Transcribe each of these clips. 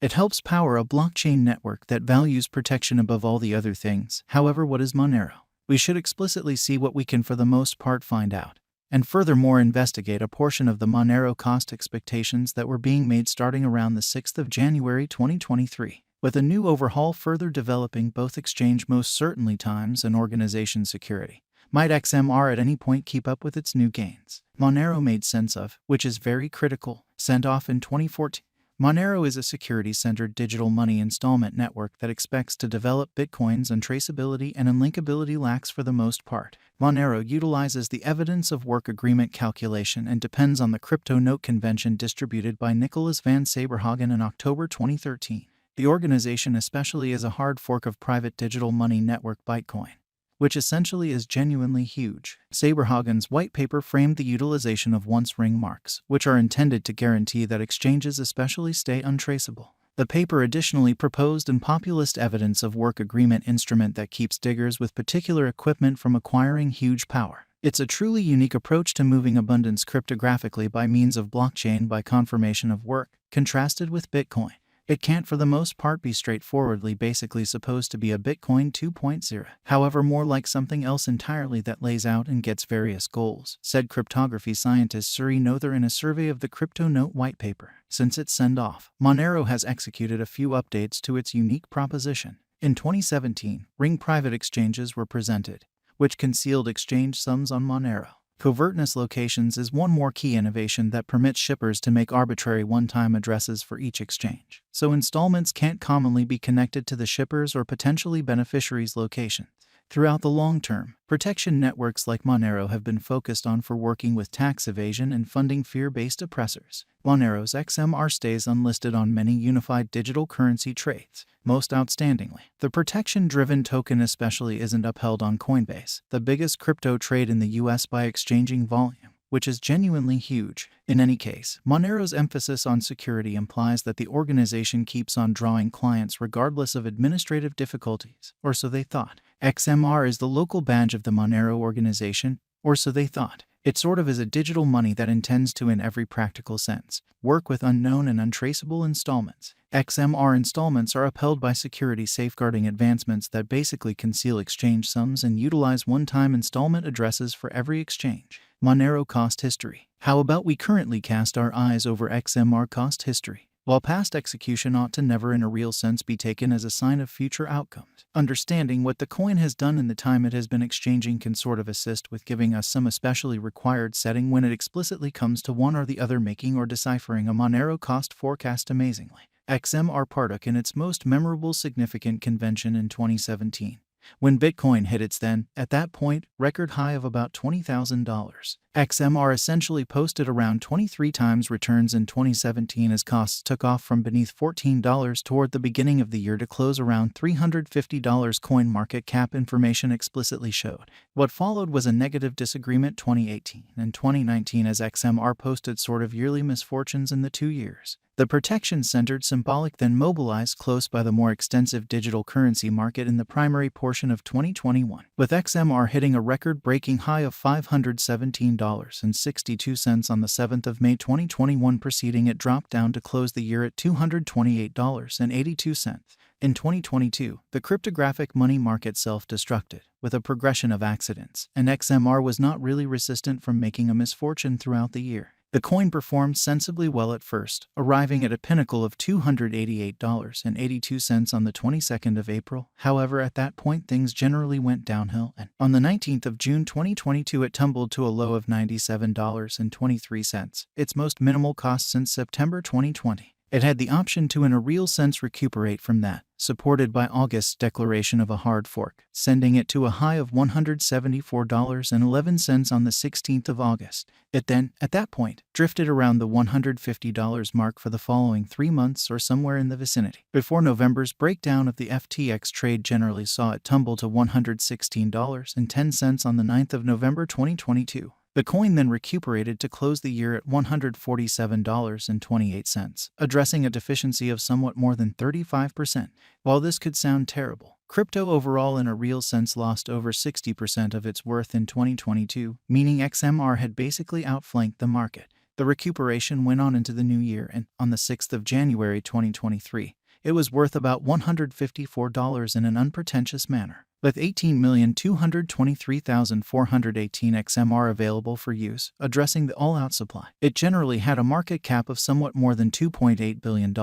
It helps power a blockchain network that values protection above all the other things. However, what is Monero? We should explicitly see what we can for the most part find out, and furthermore investigate a portion of the Monero cost expectations that were being made starting around the 6th of January 2023. With a new overhaul further developing both exchange most certainly times and organization security. Might XMR at any point keep up with its new gains? Monero made sense of, which is very critical, sent off in 2014. Monero is a security-centered digital money installment network that expects to develop Bitcoins and traceability and unlinkability lacks for the most part. Monero utilizes the evidence of work agreement calculation and depends on the crypto note convention distributed by Nicholas van Saberhagen in October 2013. The organization especially is a hard fork of private digital money network Bitcoin, which essentially is genuinely huge. Saberhagen's white paper framed the utilization of once-ring marks, which are intended to guarantee that exchanges especially stay untraceable. The paper additionally proposed an populist evidence of work agreement instrument that keeps diggers with particular equipment from acquiring huge power. It's a truly unique approach to moving abundance cryptographically by means of blockchain by confirmation of work, contrasted with Bitcoin. It can't for the most part be straightforwardly basically supposed to be a Bitcoin 2.0. However, more like something else entirely that lays out and gets various goals, said cryptography scientist Suri Nother in a survey of the Crypto Note white paper. Since its send-off, Monero has executed a few updates to its unique proposition. In 2017, ring private exchanges were presented, which concealed exchange sums on Monero. Covertness locations is one more key innovation that permits shippers to make arbitrary one-time addresses for each exchange, so installments can't commonly be connected to the shipper's or potentially beneficiaries' location. Throughout the long term, protection networks like Monero have been focused on for working with tax evasion and funding fear-based oppressors. Monero's XMR stays unlisted on many unified digital currency trades. Most outstandingly, the protection-driven token especially isn't upheld on Coinbase, the biggest crypto trade in the US by exchanging volume, which is genuinely huge. In any case, Monero's emphasis on security implies that the organization keeps on drawing clients regardless of administrative difficulties, or so they thought. XMR is the local badge of the Monero organization, or so they thought. It sort of is a digital money that intends to, in every practical sense, work with unknown and untraceable installments. XMR installments are upheld by security safeguarding advancements that basically conceal exchange sums and utilize one-time installment addresses for every exchange. Monero cost history. How about we currently cast our eyes over XMR cost history? While past execution ought to never in a real sense be taken as a sign of future outcomes, understanding what the coin has done in the time it has been exchanging can sort of assist with giving us some especially required setting when it explicitly comes to one or the other making or deciphering a Monero cost forecast amazingly. XMR partook in its most memorable significant convention in 2017. When Bitcoin hit its then, at that point, record high of about $20,000. XMR essentially posted around 23 times returns in 2017 as costs took off from beneath $14 toward the beginning of the year to close around $350. Coin market cap information explicitly showed. What followed was a negative disagreement 2018 and 2019 as XMR posted sort of yearly misfortunes in the 2 years. The protection-centered symbolic then mobilized close by the more extensive digital currency market in the primary portion of 2021, with XMR hitting a record-breaking high of $517.62 on the 7th of May 2021. Preceding it dropped down to close the year at $228.82. In 2022, the cryptographic money market self-destructed, with a progression of accidents, and XMR was not really resistant from making a misfortune throughout the year. The coin performed sensibly well at first, arriving at a pinnacle of $288.82 on the 22nd of April. However, at that point things generally went downhill, and on the 19th of June 2022 it tumbled to a low of $97.23, its most minimal cost since September 2020. It had the option to in a real sense recuperate from that, supported by August's declaration of a hard fork, sending it to a high of $174.11 on the 16th of August. It then, at that point, drifted around the $150 mark for the following 3 months or somewhere in the vicinity, before November's breakdown of the FTX trade generally saw it tumble to $116.10 on the 9th of November 2022. The coin then recuperated to close the year at $147.28, addressing a deficiency of somewhat more than 35%. While this could sound terrible, crypto overall in a real sense lost over 60% of its worth in 2022, meaning XMR had basically outflanked the market. The recuperation went on into the new year, and on the 6th of January 2023, it was worth about $154 in an unpretentious manner. With 18,223,418 XMR available for use, addressing the all-out supply. It generally had a market cap of somewhat more than $2.8 billion,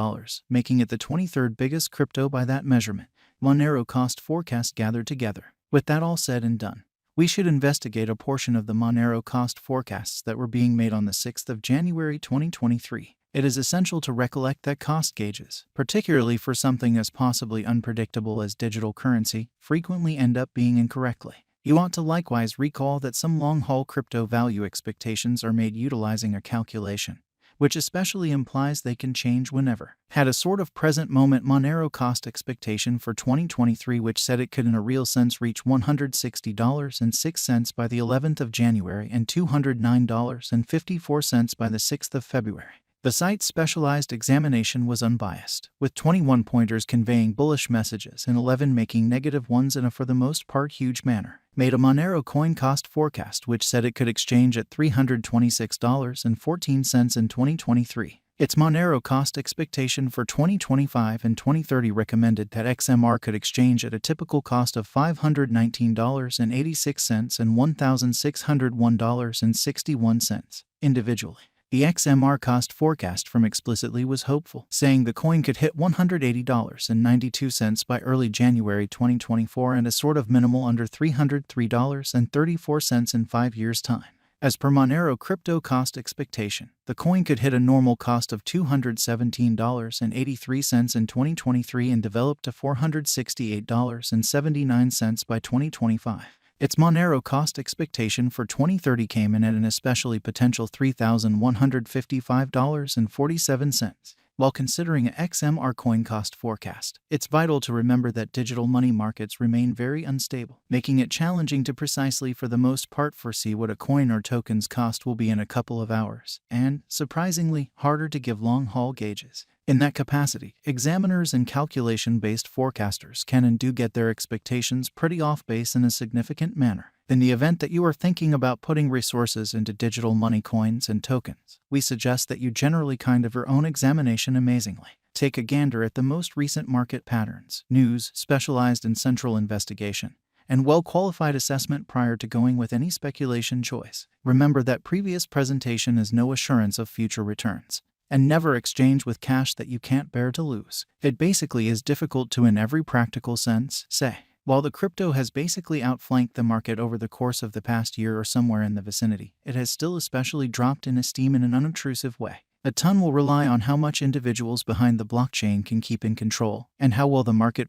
making it the 23rd biggest crypto by that measurement. Monero cost forecast gathered together. With that all said and done, we should investigate a portion of the Monero cost forecasts that were being made on the 6th of January 2023. It is essential to recollect that cost gauges, particularly for something as possibly unpredictable as digital currency, frequently end up being incorrectly. You ought to likewise recall that some long-haul crypto value expectations are made utilizing a calculation, which especially implies they can change whenever. Had a sort of present moment Monero cost expectation for 2023 which said it could in a real sense reach $160.06 by the 11th of January and $209.54 by the 6th of February. The site's specialized examination was unbiased, with 21 pointers conveying bullish messages and 11 making negative ones in a for the most part huge manner. Made a Monero coin cost forecast which said it could exchange at $326.14 in 2023. Its Monero cost expectation for 2025 and 2030 recommended that XMR could exchange at a typical cost of $519.86 and $1,601.61 individually. The XMR cost forecast from Explicitly was hopeful, saying the coin could hit $180.92 by early January 2024 and a sort of minimal under $303.34 in 5 years' time. As per Monero crypto cost expectation, the coin could hit a normal cost of $217.83 in 2023 and develop to $468.79 by 2025. Its Monero cost expectation for 2030 came in at an especially potential $3,155.47. While considering an XMR coin cost forecast, it's vital to remember that digital money markets remain very unstable, making it challenging to precisely for the most part foresee what a coin or token's cost will be in a couple of hours, and, surprisingly, harder to give long-haul gauges. In that capacity, examiners and calculation-based forecasters can and do get their expectations pretty off base in a significant manner. In the event that you are thinking about putting resources into digital money coins and tokens, we suggest that you generally kind of your own examination amazingly. Take a gander at the most recent market patterns, news, specialized and central investigation, and well-qualified assessment prior to going with any speculation choice. Remember that previous presentation is no assurance of future returns. And never exchange with cash that you can't bear to lose. It basically is difficult to in every practical sense say. While the crypto has basically outflanked the market over the course of the past year or somewhere in the vicinity, it has still especially dropped in esteem in an unobtrusive way. A ton will rely on how much individuals behind the blockchain can keep in control, and how well the market